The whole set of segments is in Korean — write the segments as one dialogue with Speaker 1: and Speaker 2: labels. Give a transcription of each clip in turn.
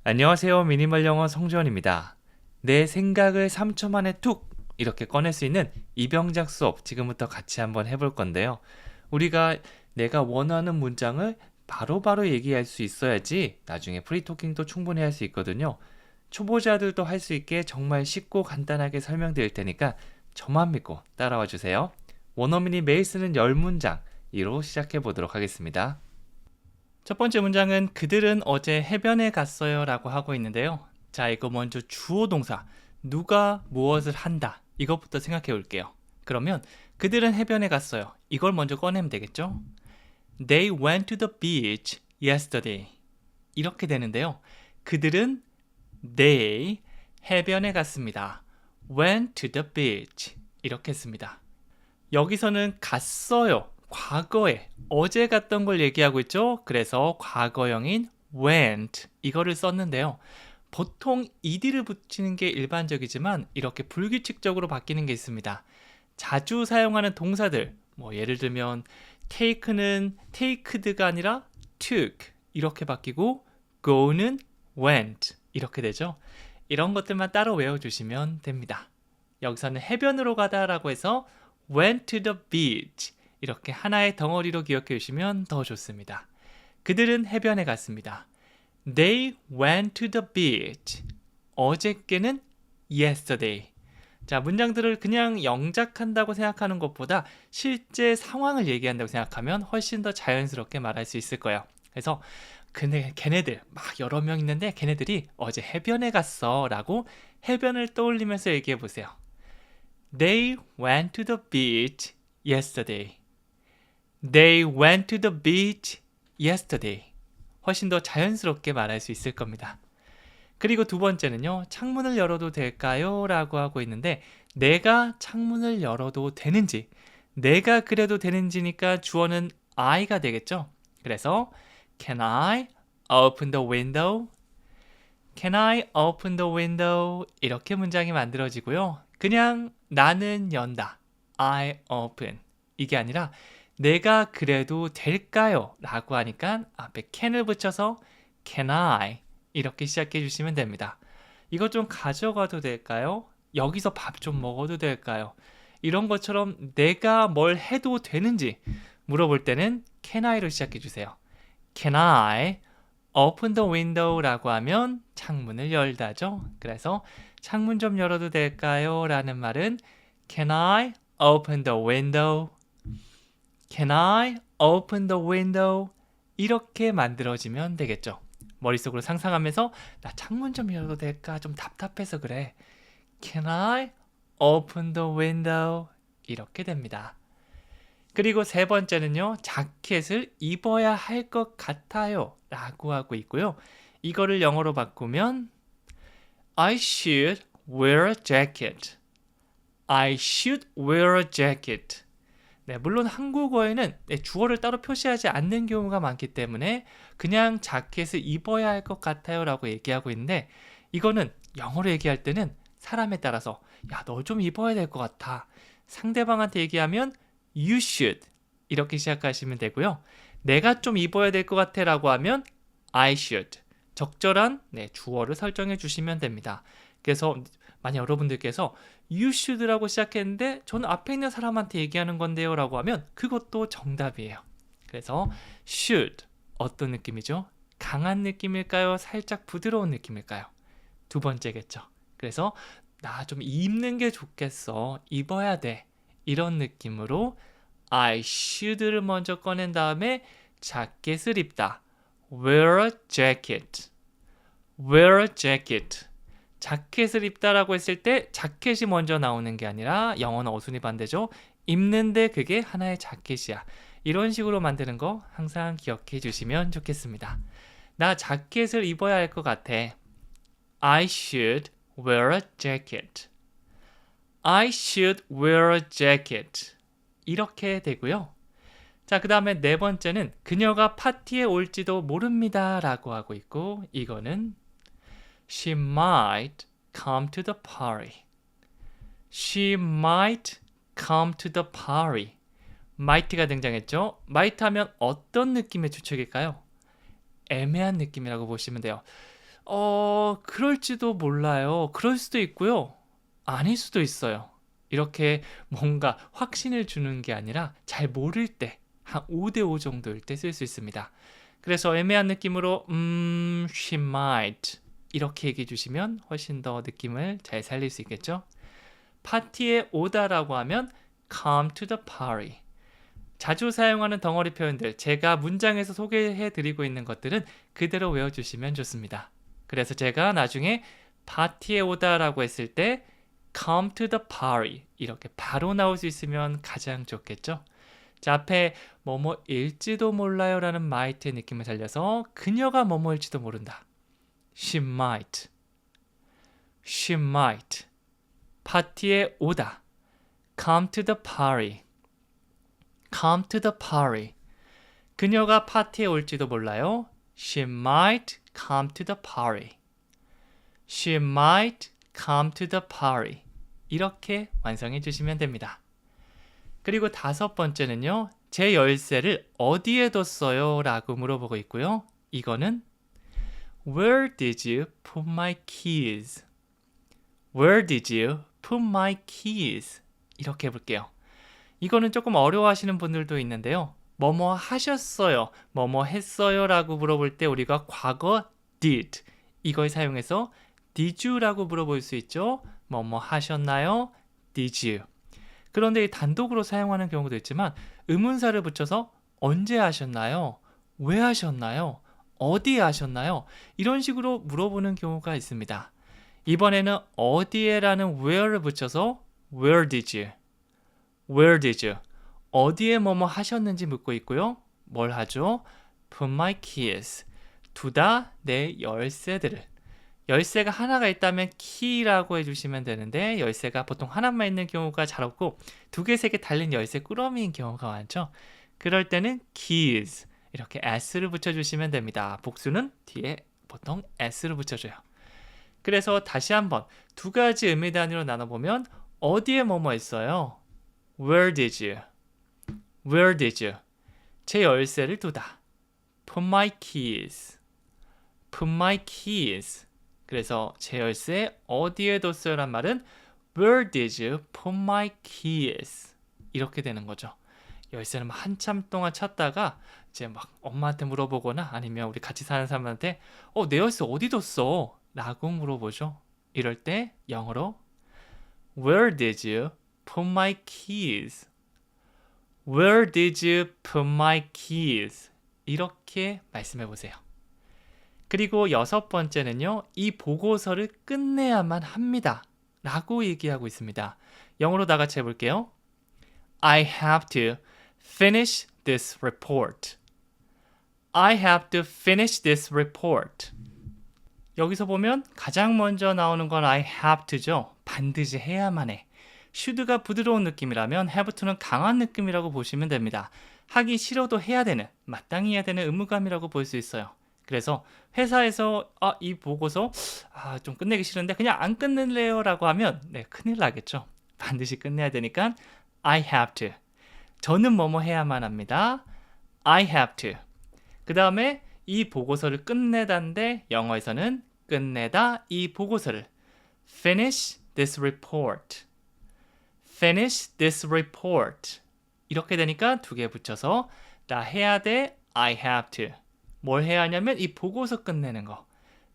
Speaker 1: 안녕하세요. 미니멀 영어 성주원입니다. 내 생각을 3초 만에 툭 이렇게 꺼낼 수 있는 이병작 수업 지금부터 같이 한번 해볼 건데요. 우리가 내가 원하는 문장을 바로바로 얘기할 수 있어야지 나중에 프리토킹도 충분히 할 수 있거든요. 초보자들도 할 수 있게 정말 쉽고 간단하게 설명드릴 테니까 저만 믿고 따라와 주세요. 원어민이 매일 쓰는 10문장 이로 시작해 보도록 하겠습니다. 첫 번째 문장은 그들은 어제 해변에 갔어요 라고 하고 있는데요. 자, 이거 먼저 주어 동사 누가 무엇을 한다 이것부터 생각해 볼게요. 그러면 그들은 해변에 갔어요. 이걸 먼저 꺼내면 되겠죠? They went to the beach yesterday. 이렇게 되는데요. 그들은 they 해변에 갔습니다. went to the beach. 이렇게 했습니다. 여기서는 갔어요. 과거에 어제 갔던 걸 얘기하고 있죠. 그래서 과거형인 went 이거를 썼는데요. 보통 ed를 붙이는 게 일반적이지만 이렇게 불규칙적으로 바뀌는 게 있습니다. 자주 사용하는 동사들 예를 들면 take는 taked가 아니라 took 이렇게 바뀌고 go는 went 이렇게 되죠. 이런 것들만 따로 외워주시면 됩니다. 여기서는 해변으로 가다라고 해서 went to the beach 이렇게 하나의 덩어리로 기억해 주시면 더 좋습니다. 그들은 해변에 갔습니다. They went to the beach. 어저께는 yesterday. 자, 문장들을 그냥 영작한다고 생각하는 것보다 실제 상황을 얘기한다고 생각하면 훨씬 더 자연스럽게 말할 수 있을 거예요. 그래서 근데 걔네들 막 여러 명 있는데 걔네들이 어제 해변에 갔어 라고 해변을 떠올리면서 얘기해 보세요. They went to the beach yesterday. They went to the beach yesterday. 훨씬 더 자연스럽게 말할 수 있을 겁니다. 그리고 두 번째는요. 창문을 열어도 될까요? 라고 하고 있는데 내가 창문을 열어도 되는지 내가 그래도 되는지니까 주어는 I가 되겠죠. 그래서 Can I open the window? Can I open the window? 이렇게 문장이 만들어지고요. 그냥 나는 연다. I open. 이게 아니라 내가 그래도 될까요? 라고 하니까 앞에 can을 붙여서 can I 이렇게 시작해 주시면 됩니다. 이거 좀 가져가도 될까요? 여기서 밥 좀 먹어도 될까요? 이런 것처럼 내가 뭘 해도 되는지 물어볼 때는 can I로 시작해 주세요. Can I open the window 라고 하면 창문을 열다죠. 그래서 창문 좀 열어도 될까요? 라는 말은 Can I open the window? Can I open the window? 이렇게 만들어지면 되겠죠. 머릿속으로 상상하면서 나 창문 좀 열어도 될까? 좀 답답해서 그래. Can I open the window? 이렇게 됩니다. 그리고 세 번째는요. 자켓을 입어야 할 것 같아요 라고 하고 있고요. 이거를 영어로 바꾸면 I should wear a jacket. I should wear a jacket. 네, 물론 한국어에는 주어를 따로 표시하지 않는 경우가 많기 때문에 그냥 자켓을 입어야 할 것 같아요 라고 얘기하고 있는데 이거는 영어로 얘기할 때는 사람에 따라서 야, 너 좀 입어야 될 것 같아. 상대방한테 얘기하면 You should 이렇게 시작하시면 되고요. 내가 좀 입어야 될 것 같아 라고 하면 I should 적절한 주어를 설정해 주시면 됩니다. 그래서 만약 여러분들께서 You should라고 시작했는데 저는 앞에 있는 사람한테 얘기하는 건데요 라고 하면 그것도 정답이에요. 그래서 should 어떤 느낌이죠? 강한 느낌일까요? 살짝 부드러운 느낌일까요? 두 번째겠죠. 그래서 나 좀 입는 게 좋겠어. 입어야 돼. 이런 느낌으로 I should를 먼저 꺼낸 다음에 자켓을 입다. Wear a jacket. Wear a jacket. 자켓을 입다라고 했을 때 자켓이 먼저 나오는 게 아니라 영어는 어순이 반대죠. 입는데 그게 하나의 자켓이야. 이런 식으로 만드는 거 항상 기억해 주시면 좋겠습니다. 나 자켓을 입어야 할 것 같아. I should wear a jacket. I should wear a jacket. 이렇게 되고요. 자, 그 다음에 네 번째는 그녀가 파티에 올지도 모릅니다 라고 하고 있고 이거는 She might come to the party. She might come to the party. might가 등장했죠. might 하면 어떤 느낌의 추측일까요? 애매한 느낌이라고 보시면 돼요. 그럴지도 몰라요. 그럴 수도 있고요. 아닐 수도 있어요. 이렇게 뭔가 확신을 주는 게 아니라 잘 모를 때, 한 5대5 정도일 때 쓸 수 있습니다. 그래서 애매한 느낌으로 she might 이렇게 얘기해 주시면 훨씬 더 느낌을 잘 살릴 수 있겠죠? 파티에 오다라고 하면 come to the party. 자주 사용하는 덩어리 표현들, 제가 문장에서 소개해 드리고 있는 것들은 그대로 외워주시면 좋습니다. 그래서 제가 나중에 파티에 오다라고 했을 때 come to the party 이렇게 바로 나올 수 있으면 가장 좋겠죠? 자, 앞에 뭐뭐일지도 몰라요 라는 might의 느낌을 살려서 그녀가 뭐뭐일지도 모른다. She might. She might. 파티에 오다. Come to the party. Come to the party. 그녀가 파티에 올지도 몰라요. She might come to the party. She might come to the party. 이렇게 완성해 주시면 됩니다. 그리고 5번째는요. 제 열쇠를 어디에 뒀어요? 라고 물어보고 있고요. 이거는 Where did you put my keys? Where did you put my keys? 이렇게 해볼게요. 이거는 조금 어려워하시는 분들도 있는데요. 뭐뭐 하셨어요, 뭐뭐 했어요 라고 물어볼 때 우리가 과거 did 이걸 사용해서 did you 라고 물어볼 수 있죠. 뭐뭐 하셨나요? did you. 그런데 이 단독으로 사용하는 경우도 있지만 의문사를 붙여서 언제 하셨나요? 왜 하셨나요? 어디에 하셨나요? 이런 식으로 물어보는 경우가 있습니다. 이번에는 어디에라는 where를 붙여서 where did you? Where did you? 어디에 뭐뭐 하셨는지 묻고 있고요. 뭘 하죠? Put my keys. 두다 내 열쇠들을. 열쇠가 하나가 있다면 key라고 해주시면 되는데 열쇠가 보통 하나만 있는 경우가 잘 없고 2개, 3개 달린 열쇠 꾸러미인 경우가 많죠. 그럴 때는 keys 이렇게 s를 붙여주시면 됩니다. 복수는 뒤에 보통 s를 붙여줘요. 그래서 다시 한번 2가지 의미 단위로 나눠보면 어디에 뭐뭐 있어요? Where did you? Where did you? 제 열쇠를 두다. Put my keys. Put my keys. 그래서 제 열쇠 어디에 뒀어요? 란 말은 Where did you put my keys? 이렇게 되는 거죠. 열쇠를 한참 동안 찾다가 이제 막 엄마한테 물어보거나 아니면 우리 같이 사는 사람한테 내 열쇠 어디 뒀어? 라고 물어보죠. 이럴 때 영어로 Where did you put my keys? Where did you put my keys? 이렇게 말씀해 보세요. 그리고 6번째는요. 이 보고서를 끝내야만 합니다. 라고 얘기하고 있습니다. 영어로 다 같이 해볼게요. I have to finish this report. I have to finish this report. 여기서 보면 가장 먼저 나오는 건 I have to죠. 반드시 해야만 해. should가 부드러운 느낌이라면 have to는 강한 느낌이라고 보시면 됩니다. 하기 싫어도 해야 되는, 마땅히 해야 되는 의무감이라고 볼 수 있어요. 그래서 회사에서 이 보고서 좀 끝내기 싫은데 그냥 안 끝낼래요 라고 하면 큰일 나겠죠. 반드시 끝내야 되니까 I have to. 저는 뭐뭐 해야만 합니다. I have to. 그 다음에 이 보고서를 끝내다인데 영어에서는 끝내다 이 보고서를 finish this report. finish this report. 이렇게 되니까 2개 붙여서 나 해야 돼 I have to. 뭘 해야 하냐면 이 보고서 끝내는 거.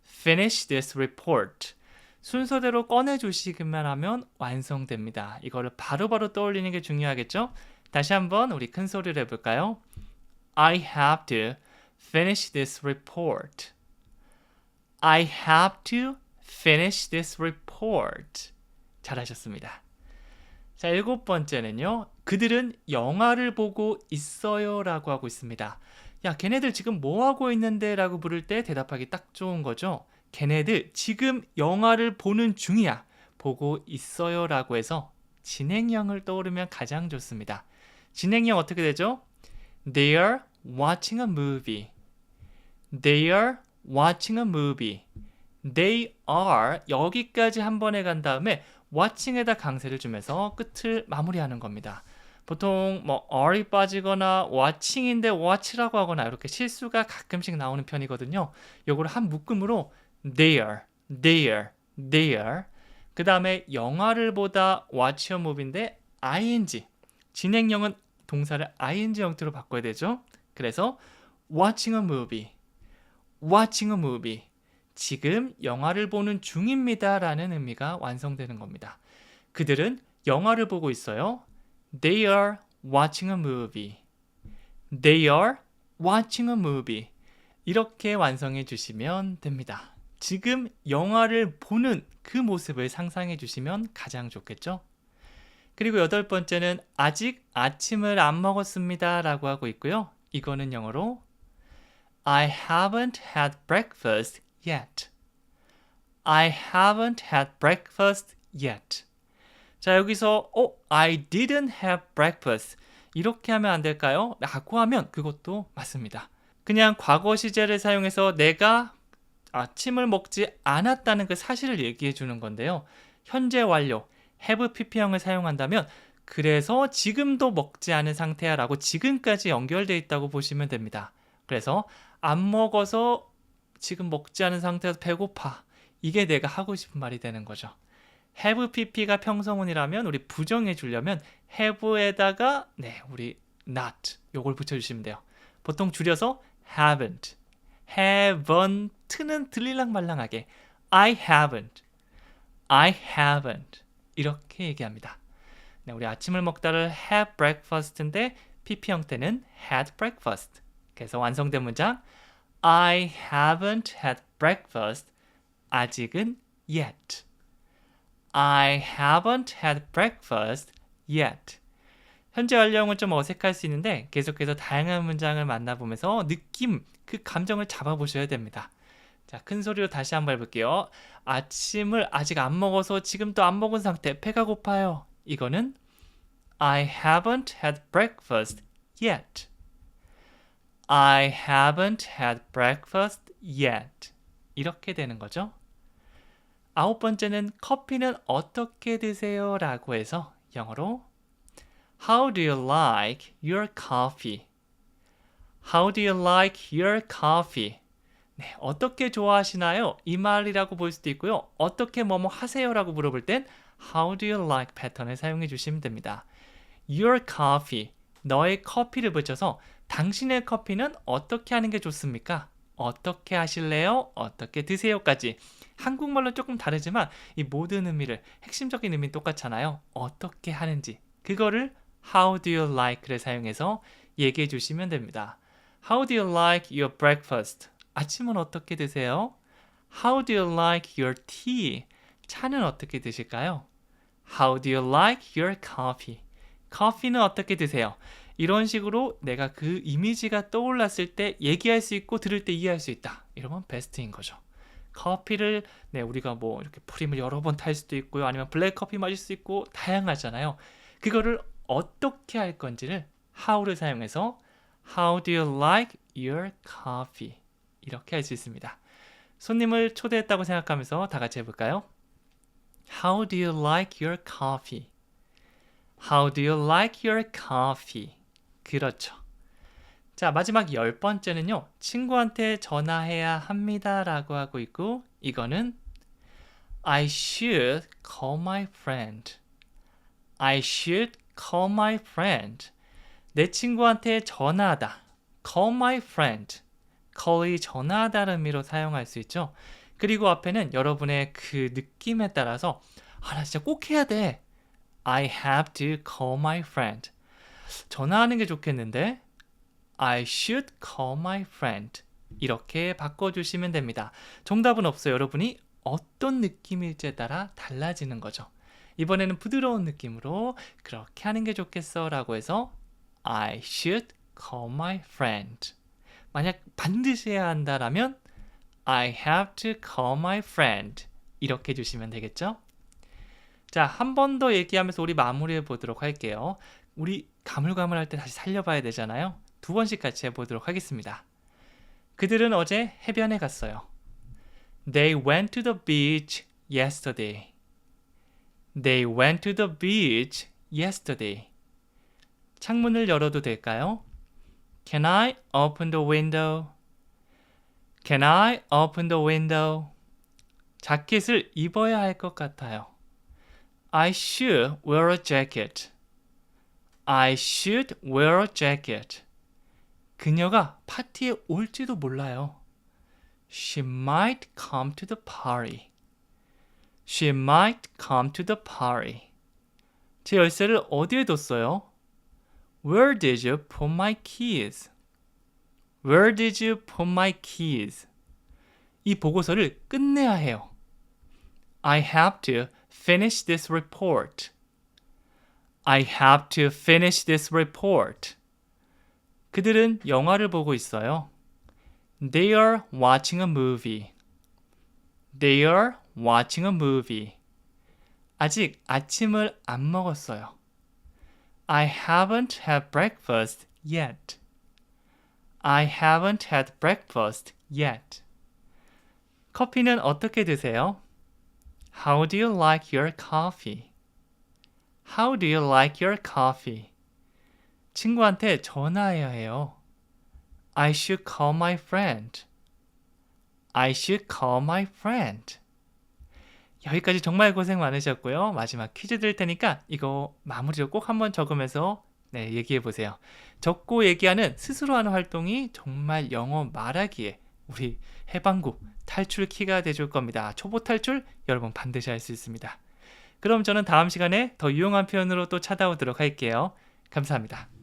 Speaker 1: finish this report. 순서대로 꺼내주시기만 하면 완성됩니다. 이거를 바로바로 떠올리는 게 중요하겠죠? 다시 한번 우리 큰 소리로 해볼까요? I have to finish this report. I have to finish this report. 잘하셨습니다. 자, 7번째는요. 그들은 영화를 보고 있어요 라고 하고 있습니다. 야, 걔네들 지금 뭐 하고 있는데? 라고 물을 때 대답하기 딱 좋은 거죠. 걔네들 지금 영화를 보는 중이야. 보고 있어요 라고 해서 진행형을 떠오르면 가장 좋습니다. 진행형 어떻게 되죠? They are watching a movie. They are watching a movie. They are 여기까지 한 번에 간 다음에 watching에다 강세를 주면서 끝을 마무리하는 겁니다. 보통 are이 빠지거나 watching인데 watch라고 하거나 이렇게 실수가 가끔씩 나오는 편이거든요. 요거를 한 묶음으로 their. 그 다음에 영화를 보다 watch a movie인데 ing. 진행형은 동사를 ing 형태로 바꿔야 되죠. 그래서 watching a movie. 지금 영화를 보는 중입니다 라는 의미가 완성되는 겁니다. 그들은 영화를 보고 있어요. They are watching a movie. They are watching a movie. 이렇게 완성해 주시면 됩니다. 지금 영화를 보는 그 모습을 상상해 주시면 가장 좋겠죠? 그리고 8번째는 아직 아침을 안 먹었습니다 라고 하고 있고요. 이거는 영어로 I haven't had breakfast yet. I haven't had breakfast yet. 자, 여기서 I didn't have breakfast 이렇게 하면 안 될까요? 라고 하면 그것도 맞습니다. 그냥 과거 시제를 사용해서 내가 아침을 먹지 않았다는 그 사실을 얘기해 주는 건데요. 현재 완료, have pp형을 사용한다면 그래서 지금도 먹지 않은 상태야 라고 지금까지 연결되어 있다고 보시면 됩니다. 그래서 안 먹어서 지금 먹지 않은 상태에서 배고파. 이게 내가 하고 싶은 말이 되는 거죠. have pp가 평서문이라면 우리 부정해 주려면 have에다가 우리 not 요걸 붙여주시면 돼요. 보통 줄여서 haven't, haven't는 들릴랑말랑하게 I haven't 이렇게 얘기합니다. 우리 아침을 먹다를 have breakfast인데 pp 형태는 had breakfast. 그래서 완성된 문장 I haven't had breakfast. 아직은 yet. I haven't had breakfast yet. 현재 완료형은 좀 어색할 수 있는데 계속해서 다양한 문장을 만나보면서 느낌, 그 감정을 잡아보셔야 됩니다. 자, 큰 소리로 다시 한번 해볼게요. 아침을 아직 안 먹어서 지금도 안 먹은 상태, 배가 고파요. 이거는 I haven't had breakfast yet. I haven't had breakfast yet. 이렇게 되는 거죠. 9번째는 커피는 어떻게 드세요? 라고 해서 영어로 How do you like your coffee? How do you like your coffee? 네, 어떻게 좋아하시나요? 이 말이라고 볼 수도 있고요. 어떻게 뭐뭐 하세요? 라고 물어볼 땐 How do you like 패턴을 사용해 주시면 됩니다. Your coffee, 너의 커피를 붙여서 당신의 커피는 어떻게 하는 게 좋습니까? 어떻게 하실래요? 어떻게 드세요까지. 한국말로 조금 다르지만 이 모든 의미를, 핵심적인 의미는 똑같잖아요. 어떻게 하는지. 그거를 How do you like를 사용해서 얘기해 주시면 됩니다. How do you like your breakfast? 아침은 어떻게 드세요? How do you like your tea? 차는 어떻게 드실까요? How do you like your coffee? 커피는 어떻게 드세요? 이런 식으로 내가 그 이미지가 떠올랐을 때 얘기할 수 있고 들을 때 이해할 수 있다. 이러면 베스트인 거죠. 커피를 우리가 뭐 이렇게 프림을 여러 번 탈 수도 있고요. 아니면 블랙 커피 마실 수 있고 다양하잖아요. 그거를 어떻게 할 건지를 how를 사용해서 How do you like your coffee? 이렇게 할 수 있습니다. 손님을 초대했다고 생각하면서 다 같이 해볼까요? How do you like your coffee? How do you like your coffee? 그렇죠. 자, 마지막 10번째는요. 친구한테 전화해야 합니다 라고 하고 있고 이거는 I should call my friend. I should call my friend. 내 친구한테 전화하다. Call my friend. call이 전화하다는 의미로 사용할 수 있죠. 그리고 앞에는 여러분의 그 느낌에 따라서 나 진짜 꼭 해야 돼. I have to call my friend. 전화하는 게 좋겠는데 I should call my friend. 이렇게 바꿔주시면 됩니다. 정답은 없어요. 여러분이 어떤 느낌일지에 따라 달라지는 거죠. 이번에는 부드러운 느낌으로 그렇게 하는 게 좋겠어 라고 해서 I should call my friend. 만약 반드시 해야 한다라면 I have to call my friend. 이렇게 해주시면 되겠죠? 자, 한 번 더 얘기하면서 우리 마무리해 보도록 할게요. 우리 가물가물할 때 다시 살려봐야 되잖아요. 2번씩 같이 해보도록 하겠습니다. 그들은 어제 해변에 갔어요. They went to the beach yesterday. They went to the beach yesterday. 창문을 열어도 될까요? Can I open the window? Can I open the window? 자켓을 입어야 할 것 같아요. I should wear a jacket. I should wear a jacket. 그녀가 파티에 올지도 몰라요. She might come to the party. She might come to the party. 제 열쇠를 어디에 뒀어요? Where did you put my keys? Where did you put my keys? 이 보고서를 끝내야 해요. I have to finish this report. I have to finish this report. 그들은 영화를 보고 있어요. They are watching a movie. They are watching a movie. 아직 아침을 안 먹었어요. I haven't had breakfast yet. I haven't had breakfast yet. 커피는 어떻게 드세요? How do you like your coffee? How do you like your coffee? 친구한테 전화해야 해요. I should call my friend. I should call my friend. 여기까지 정말 고생 많으셨고요. 마지막 퀴즈 드릴 테니까 이거 마무리로 꼭 한번 적으면서 얘기해 보세요. 적고 얘기하는 스스로 하는 활동이 정말 영어 말하기에 우리 해방구 탈출 키가 돼줄 겁니다. 초보 탈출 여러분 반드시 할 수 있습니다. 그럼 저는 다음 시간에 더 유용한 표현으로 또 찾아오도록 할게요. 감사합니다.